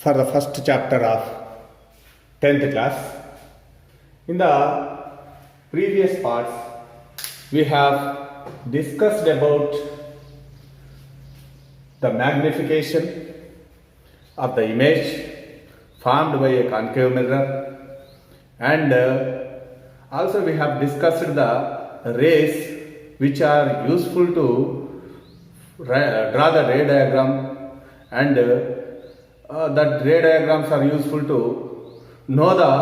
for the first chapter of 10th class. In the previous parts, we have discussed about the magnification of the image formed by a concave mirror, and also we have discussed the rays which are useful to draw the ray diagram, and that ray diagrams are useful to know the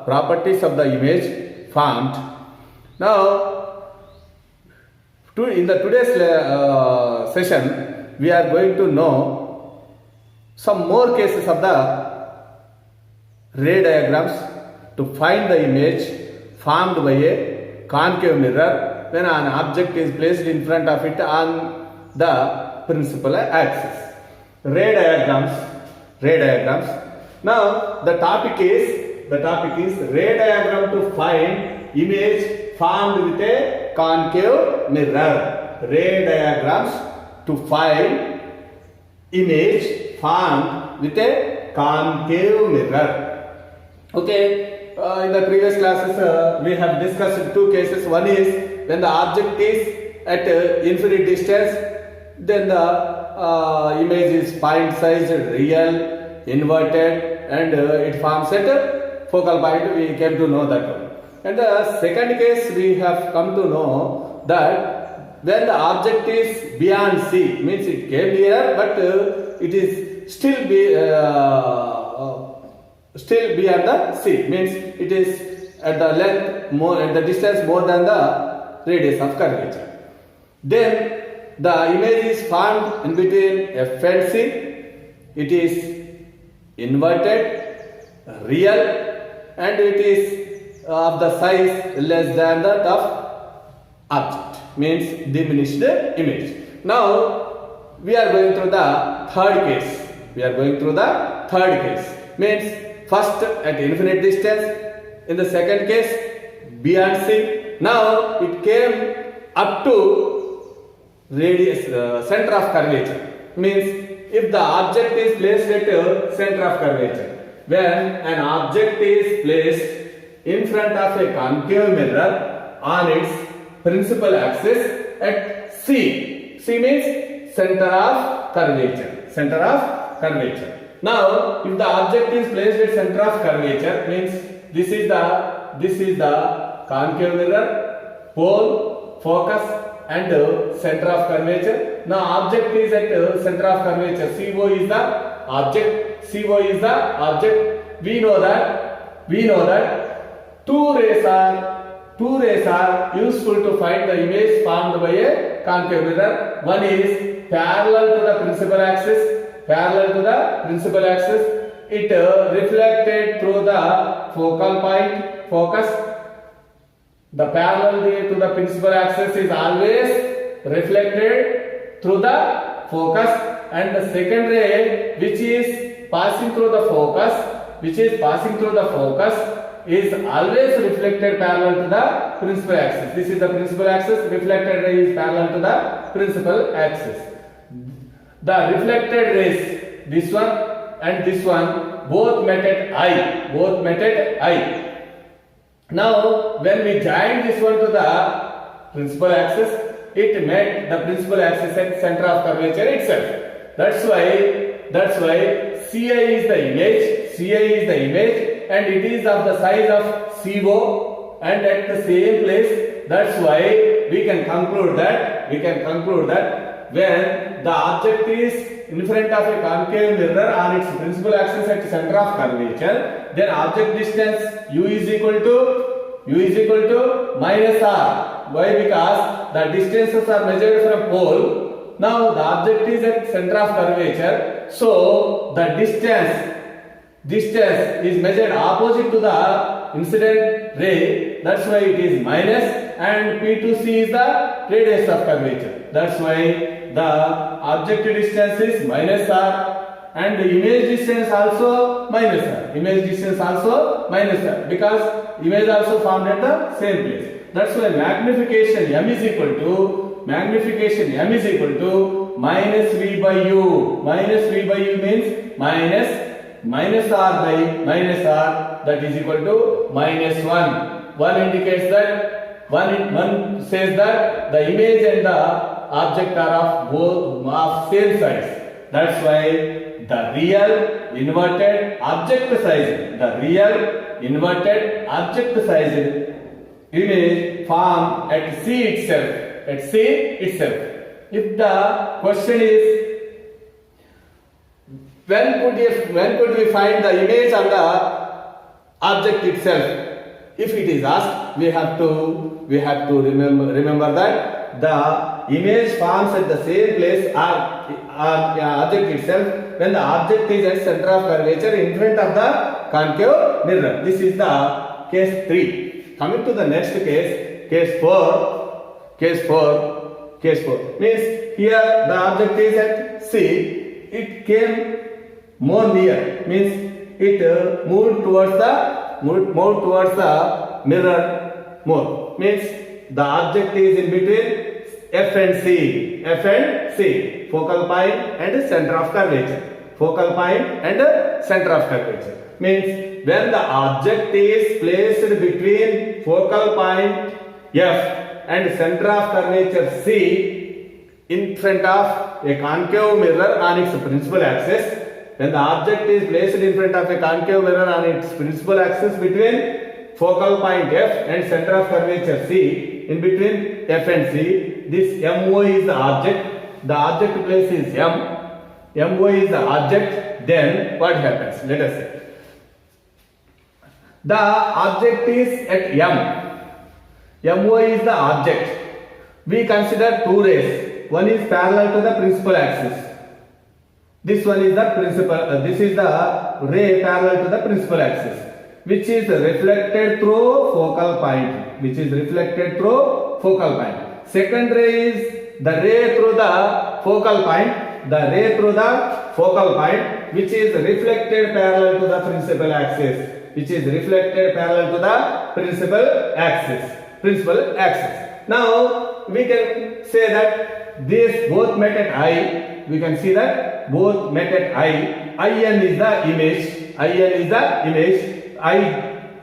properties of the image formed. Now, in the today's session, we are going to know some more cases of the ray diagrams to find the image formed by a concave mirror when an object is placed in front of it on the principal axis. Ray diagrams. Now the topic is ray diagram to find image formed with a concave mirror. Ray diagrams to find image formed with a concave mirror. Okay, in the previous classes we have discussed two cases. One is when the object is at infinite distance, then the image is point-sized, real, inverted, and it forms at focal point. We came to know that one. And the second case we have come to know that when the object is beyond C, means it came here, but it is still beyond the C, means it is at the length more, at the distance more than the radius of curvature. Then the image is formed in between F and C. It is inverted, real, and it is of the size less than that of object, means diminished image. Now we are going through the third case. Means first at infinite distance, in the second case beyond C. Now it came up to radius, center of curvature, means if the object is placed at center of curvature, when an object is placed in front of a concave mirror on its principal axis at C. C means center of curvature. Now, if the object is placed at center of curvature, means this is the concave mirror, pole, focus, and center of curvature. Now object is at center of curvature. CO is the object. We know that two rays are useful to find the image formed by a concave mirror. One is parallel to the principal axis. It reflected through the focal point, focus. The parallel ray to the principal axis is always reflected through the focus, and the second ray which is passing through the focus is always reflected parallel to the principal axis. This is the principal axis. Reflected ray is parallel to the principal axis. The reflected rays, this one and this one, both met at I. Now, when we join this one to the principal axis, it met the principal axis at center of curvature itself. That's why CI is the image, and it is of the size of CO and at the same place. That's why we can conclude that when the object is in front of a concave mirror on its principal axis at center of curvature, then object distance U is equal to minus R. Why? Because the distances are measured from pole. Now the object is at center of curvature, so the distance is measured opposite to the incident ray. That's why it is minus, and P to C is the radius of curvature. That's why the object distance is minus R, and the image distance also minus R, because image also formed at the same place. That's why magnification M is equal to minus V by U. Minus V by U means minus minus r by minus r, that is equal to minus 1. 1 indicates that, one says that the image and the object are of both of same size. That's why the real inverted object size, the real inverted object size image formed at C itself, at C itself. If the question is when could we find the image on the object itself? If it is asked, we have to remember that the image forms at the same place or object itself when the object is at center of curvature in front of the concave mirror. This is the case 3. Coming to the next case 4 means here the object is at C. It came more near, means it moved towards the mirror more, means the object is in between F and C, focal point and center of curvature, means when the object is placed between focal point F and center of curvature C in front of a concave mirror on its principal axis. When the object is placed in front of a concave mirror on its principal axis between focal point F and center of curvature C, in between F and C, this MO is the object. The object place is M. MO is the object. Then what happens? Let us see. The object is at M. MO is the object. We consider two rays. One is parallel to the principal axis. This one is the this is the ray parallel to the principal axis, which is reflected through focal point. Second ray is the ray through the focal point, which is reflected parallel to the principal axis. Now we can say that these both met at I. We can see that both met at I. IN is the image.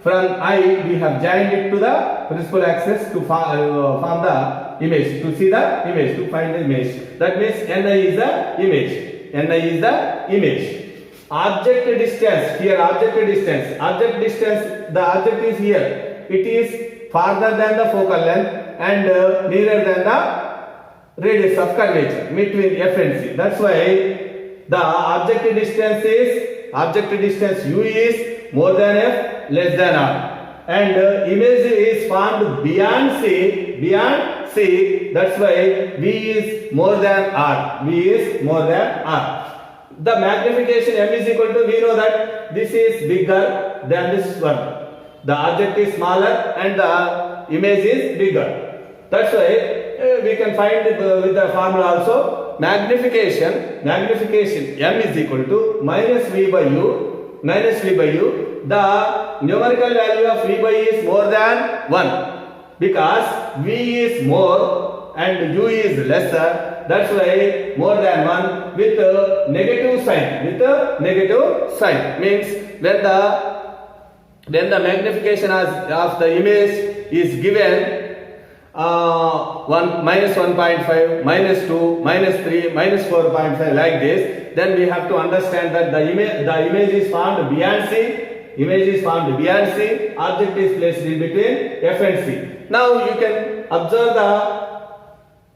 From I we have joined it to the principal axis to form the image, to see the image, to find the image. That means Ni is the image. Object distance, here the object is here. It is farther than the focal length and nearer than the radius of curvature between F and C. That's why the object distance U is more than F, less than R, and image is formed beyond C. That's why V is more than R. The magnification M is equal to, we know that this is bigger than this one. The object is smaller and the image is bigger. That's why we can find with the formula also. Magnification M is equal to minus V by U. The numerical value of V by E is more than 1 because V is more and U is lesser. That's why more than 1 with a negative sign. Means when the magnification of the image is given 1 minus 1.5, minus 2, minus 3, minus 4.5 like this, then we have to understand that the image is formed beyond C. Object is placed in between F and C. Now you can observe the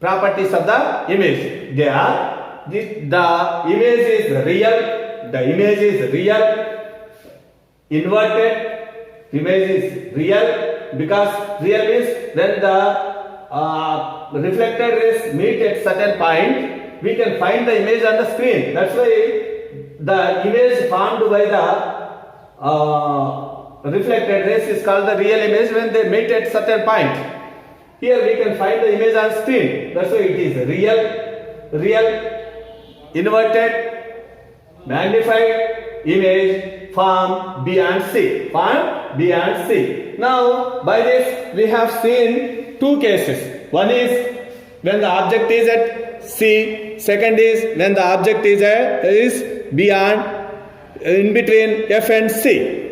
properties of the image. They are the image is real. Inverted image is real, because real means when the reflected rays meet at certain point, we can find the image on the screen. That's why the image formed by the reflected rays is called the real image when they meet at certain point. Here we can find the image on screen. That's why it is real, inverted, magnified image formed beyond C. Now, by this we have seen two cases. One is when the object is at C. Second is when the object is beyond in between F and C.